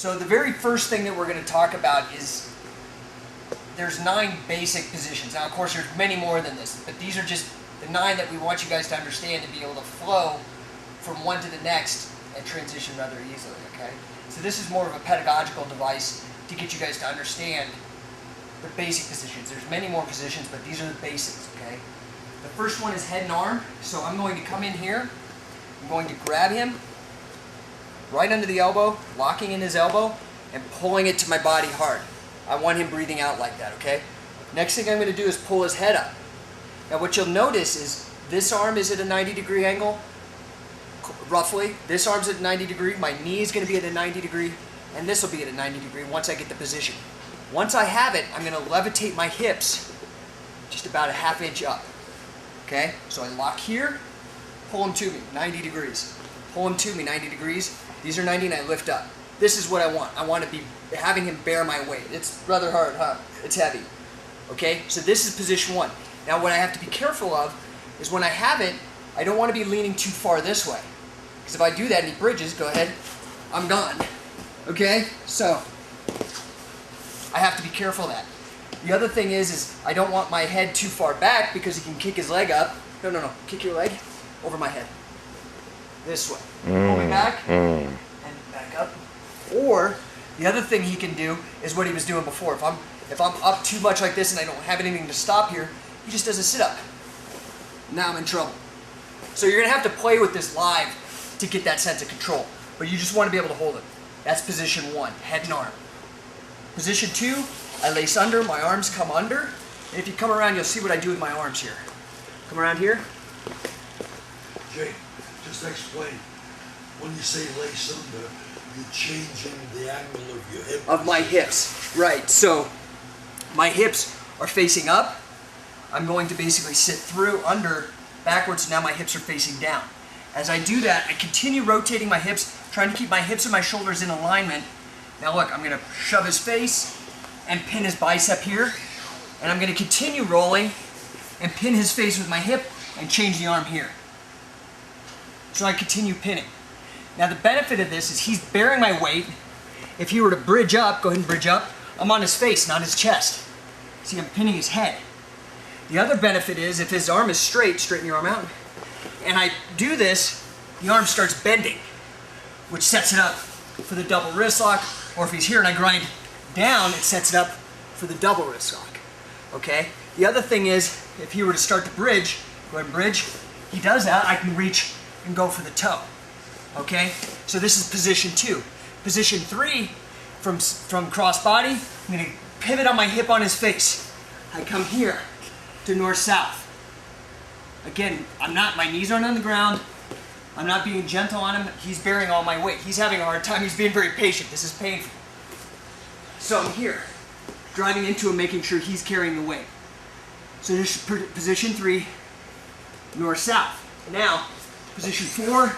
So the very first thing that we're going to talk about is there's 9 basic positions. Now, of course, there's many more than this, but these are just the 9 that we want you guys to understand to be able to flow from one to the next and transition rather easily, okay? So this is more of a pedagogical device to get you guys to understand the basic positions. There's many more positions, but these are the basics, okay? The first one is head and arm. So I'm going to come in here. I'm going to grab him right under the elbow, locking in his elbow, and pulling it to my body hard. I want him breathing out like that, okay? Next thing I'm going to do is pull his head up. Now what you'll notice is this arm is at a 90-degree angle, roughly. This arm's at a 90 degree, my knee is going to be at a 90 degree, and this will be at a 90 degree once I get the position. Once I have it, I'm going to levitate my hips just about a ½ inch up. Okay? So I lock here, pull him to me, 90 degrees. Pull him to me, 90 degrees. These are 90 and I lift up. This is what I want. I want to be having him bear my weight. It's rather hard, huh? It's heavy. Okay? So this is position 1. Now what I have to be careful of is when I have it, I don't want to be leaning too far this way. Because if I do that and he bridges, go ahead, I'm gone. Okay? So I have to be careful of that. The other thing is I don't want my head too far back because he can kick his leg up. No. Kick your leg over my head. This way. Pull me back and back up. Or the other thing he can do is what he was doing before. If I'm up too much like this and I don't have anything to stop here, he just does a sit up. Now I'm in trouble. So you're going to have to play with this live to get that sense of control. But you just want to be able to hold it. That's position 1, head and arm. Position 2, I lace under, my arms come under. And if you come around, you'll see what I do with my arms here. Come around here. Jay, just explain. When you say lace under, you're changing the angle of your hip. Of my hips, right. So my hips are facing up. I'm going to basically sit through, under, backwards, so now my hips are facing down. As I do that, I continue rotating my hips, trying to keep my hips and my shoulders in alignment. Now look, I'm going to shove his face and pin his bicep here. And I'm going to continue rolling and pin his face with my hip and change the arm here. So I continue pinning. Now the benefit of this is he's bearing my weight. If he were to bridge up, go ahead and bridge up, I'm on his face, not his chest. See, I'm pinning his head. The other benefit is if his arm is straight, straighten your arm out, and I do this, the arm starts bending, which sets it up for the double wrist lock, or if he's here and I grind down, it sets it up for the double wrist lock. Okay? The other thing is, if he were to start to bridge, go ahead and bridge, he does that, I can reach and go for the toe. Okay? So this is position 2. Position 3, from cross body, I'm going to pivot on my hip on his face. I come here to north-south. Again, my knees aren't on the ground. I'm not being gentle on him. He's bearing all my weight. He's having a hard time. He's being very patient. This is painful. So I'm here, driving into him, making sure he's carrying the weight. So this is position 3, north-south. Now, position 4,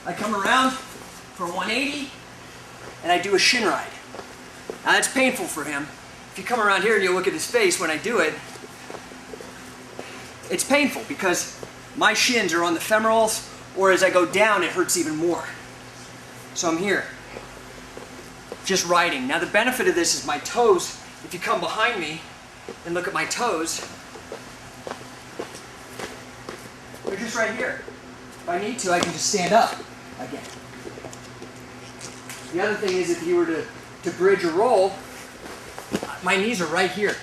I come around for 180, and I do a shin ride. Now that's painful for him. If you come around here and you look at his face when I do it, it's painful because my shins are on the femorals, or as I go down, it hurts even more. So I'm here, just riding. Now the benefit of this is my toes, if you come behind me and look at my toes, they're just right here. If I need to, I can just stand up again. The other thing is if you were to bridge or roll, my knees are right here.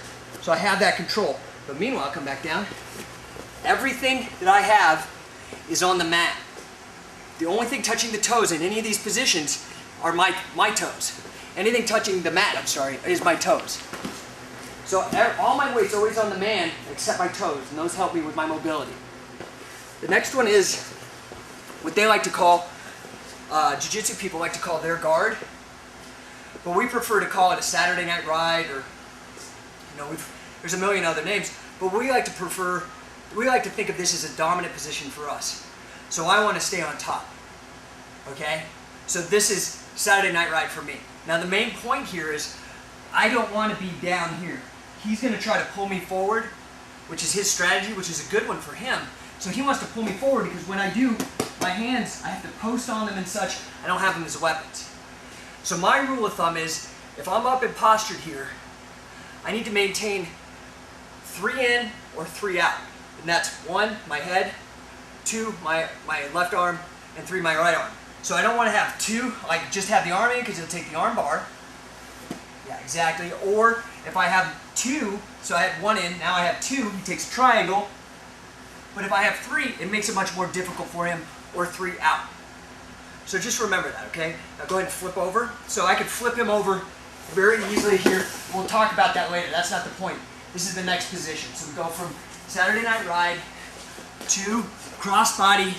So I have that control. But meanwhile, come back down. Everything that I have is on the mat. The only thing touching the toes in any of these positions are my toes. Anything touching the mat, is my toes. So all my weight's always on the man except my toes, and those help me with my mobility. The next one is what they like to call, jiu-jitsu people like to call their guard. But we prefer to call it a Saturday night ride, or there's a million other names. But we like to think of this as a dominant position for us. So I want to stay on top. Okay? So this is Saturday night ride for me. Now the main point here is I don't want to be down here. He's going to try to pull me forward, which is his strategy, which is a good one for him. So he wants to pull me forward because when I do, my hands, I have to post on them and such. I don't have them as weapons. So my rule of thumb is, if I'm up and postured here, I need to maintain 3 in or 3 out. And that's 1, my head, 2, my left arm, and 3, my right arm. So I don't want to have 2, like just have the arm in because it'll take the arm bar. Yeah, exactly. Or if I have 2, so I have 1 in, now I have 2, he takes a triangle. But if I have 3, it makes it much more difficult for him, or 3 out. So just remember that, okay? Now go ahead and flip over. So I could flip him over very easily here. We'll talk about that later. That's not the point. This is the next position. So we go from Saturday Night Ride to crossbody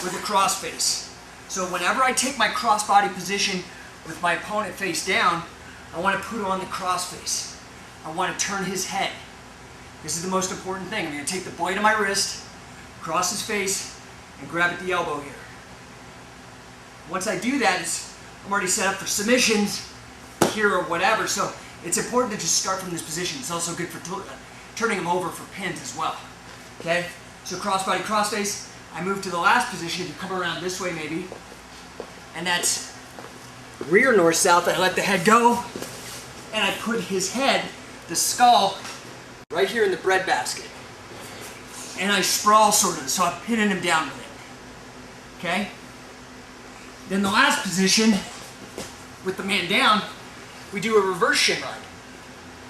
with a cross face. So whenever I take my crossbody position with my opponent face down, I want to put on the cross face. I want to turn his head. This is the most important thing. I'm going to take the blade of my wrist, cross his face, and grab at the elbow here. Once I do that, I'm already set up for submissions here or whatever, so it's important to just start from this position. It's also good for turning him over for pins as well. Okay? So crossbody, crossface. I move to the last position. If you come around this way maybe, and that's rear north-south. I let the head go, and I put his head, the skull, right here in the breadbasket. And I sprawl sort of, so I'm pinning him down with it. Okay? Then the last position, with the man down, we do a reverse Shin ride.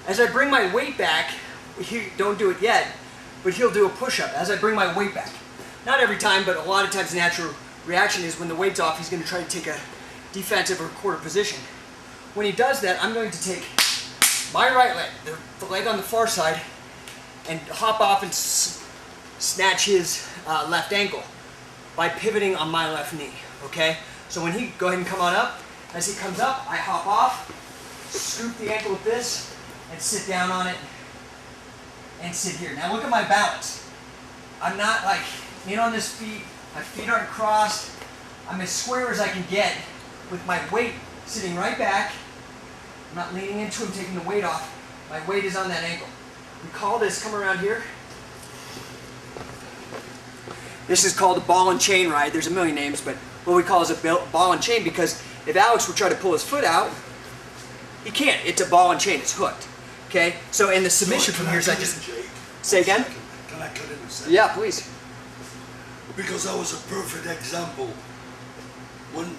As I bring my weight back, don't do it yet, but he'll do a push-up as I bring my weight back. Not every time, but a lot of times the natural reaction is when the weight's off, he's going to try to take a defensive or quarter position. When he does that, I'm going to take my right leg, the leg on the far side, and hop off and snatch his left ankle by pivoting on my left knee, okay? So when he, go ahead and come on up, as he comes up, I hop off, scoop the ankle with this, and sit down on it, and sit here. Now look at my balance. I'm not like in on this feet, my feet aren't crossed, I'm as square as I can get with my weight sitting right back. I'm not leaning into him, taking the weight off. My weight is on that ankle. We call this, come around here. This is called a ball and chain ride. There's a million names, but what we call is a ball and chain, because if Alex would try to pull his foot out, he can't. It's a ball and chain. It's hooked. Okay? So in the submission from here is I just... Say again? Can I cut in a second? Yeah, please. Because that was a perfect example. When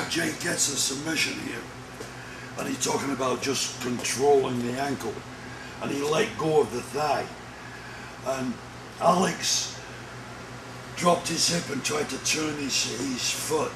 Jay gets a submission here, and he's talking about just controlling the ankle, and he let go of the thigh, and Alex dropped his hip and tried to turn his foot.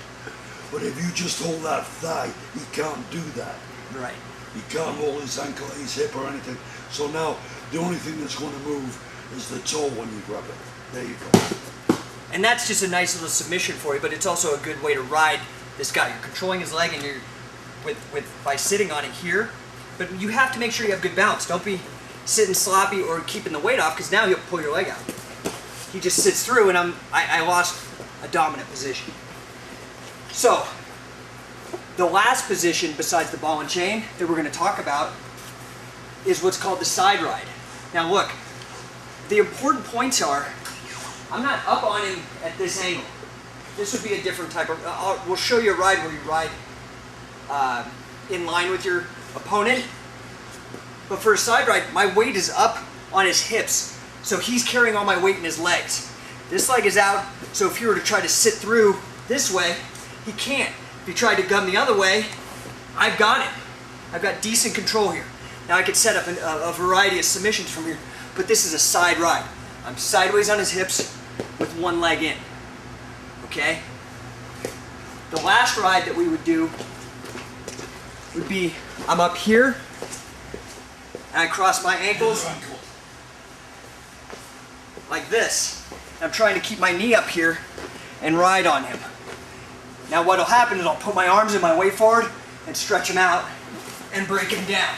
But if you just hold that thigh, he can't do that. Right. He can't hold his ankle, his hip or anything. So now, the only thing that's going to move is the toe when you grab it. There you go. And that's just a nice little submission for you, but it's also a good way to ride this guy. You're controlling his leg and you're by sitting on it here, but you have to make sure you have good balance. Don't be sitting sloppy or keeping the weight off, because now he'll pull your leg out. He just sits through, and I lost a dominant position. So, the last position besides the ball and chain that we're going to talk about is what's called the side ride. Now look, the important points are, I'm not up on him at this angle. This would be a different type of, we'll show you a ride where you ride in line with your opponent. But for a side ride, my weight is up on his hips. So he's carrying all my weight in his legs. This leg is out, so if he were to try to sit through this way, he can't. If he tried to gun the other way, I've got it. I've got decent control here. Now I could set up a variety of submissions from here, but this is a side ride. I'm sideways on his hips with one leg in. Okay? The last ride that we would do would be, I'm up here, and I cross my ankles like this. I'm trying to keep my knee up here and ride on him. Now what'll happen is I'll put my arms in my way forward and stretch him out and break him down.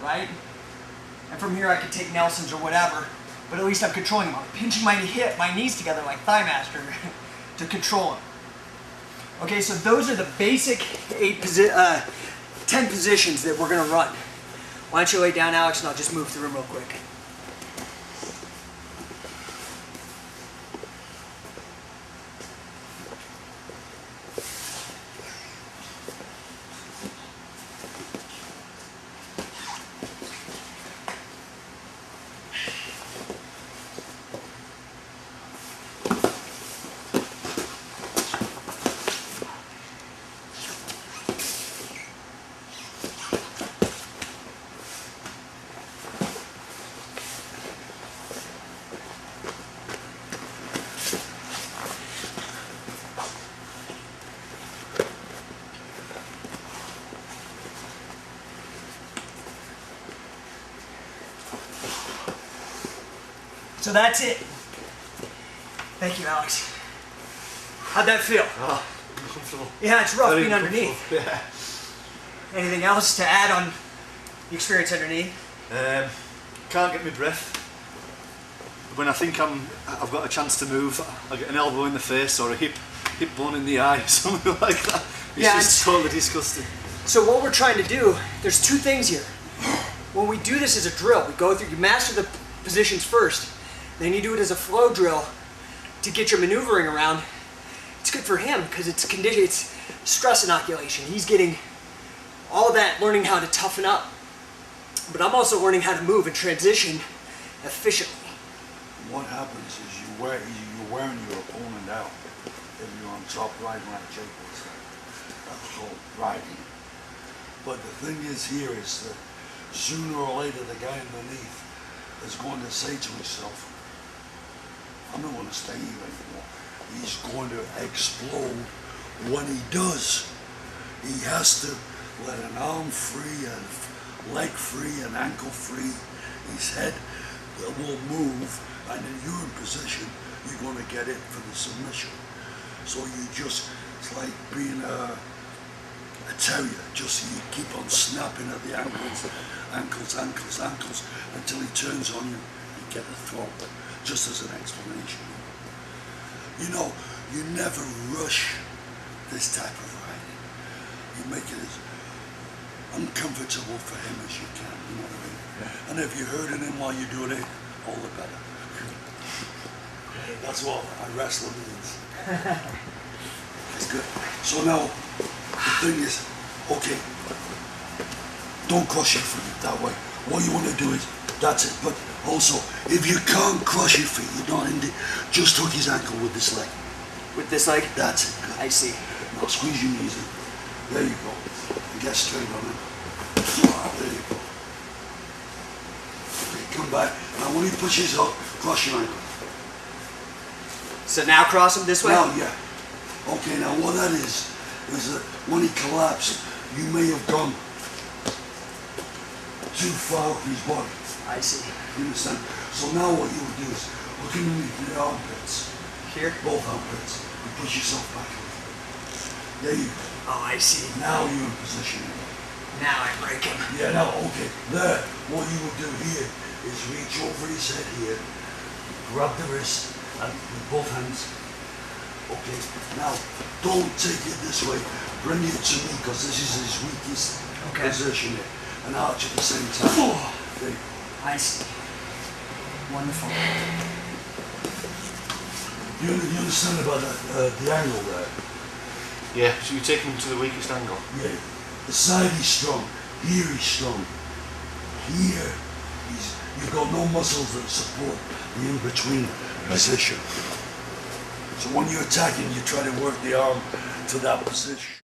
Right? And from here I could take Nelsons or whatever, but at least I'm controlling him. I'm pinching my knees together like Thigh Master to control him. Okay, so those are the basic 10 positions that we're going to run. Why don't you lay down, Alex, and I'll just move through them real quick. So that's it. Thank you, Alex. How'd that feel? Oh, uncomfortable. Yeah, it's rough Very being underneath. Yeah. Anything else to add on the experience underneath? Can't get my breath. When I think I've got a chance to move, I get an elbow in the face or a hip bone in the eye, something like that. It's just totally disgusting. So what we're trying to do, there's two things here. When we do this as a drill, we go through, you master the positions first, then you do it as a flow drill to get your maneuvering around. It's good for him because it's stress inoculation. He's getting all of that, learning how to toughen up. But I'm also learning how to move and transition efficiently. What happens is you're wearing your opponent out if you're on top riding like Jake was. That's called riding. But the thing is here is that sooner or later the guy underneath is going to say to himself, I'm not going to stay here anymore. He's going to explode. When he does, he has to let an arm free, a leg free, an ankle free. His head will move, and then you're in position, you're going to get it for the submission. So it's like being a terrier, just you keep on snapping at the ankles, until he turns on you, you get the throat, just as an explanation. You know, you never rush this type of riding. You make it as uncomfortable for him as you can, you know what I mean? Yeah. And if you're hurting him while you're doing it, all the better. That's what a wrestler means. That's good. So now, the thing is, okay, don't cross your feet that way. What you want to do is, that's it. But also, if you can't cross your feet, you're not in the, just hook his ankle with this leg. With this leg? That's it. Good. I see. Now squeeze your knees in. There you go. And get straight on it. There you go. Okay, come back. Now when he pushes up, cross your ankle. So now cross him this way? Now, yeah. Okay, now what that is that when he collapsed, you may have gone too far up his body. I see. You understand? So now what you would do is look underneath the armpits. Here? Both armpits. And push yourself back a little. There you go. Oh, I see. Now you're in position. Now I break him. Yeah, now, okay. There, what you would do here is reach over his head here, grab the wrist, and with both hands. Okay, now, don't take it this way. Bring it to me, because this is his weakest position here. And arch at the same time. There you go. I see. Wonderful. You understand about that, the angle there? Yeah, so you take him to the weakest angle? Yeah. The side is strong. Here he's strong. Here, you've got no muscles that support the in-between position. So when you're attacking, you try to work the arm to that position.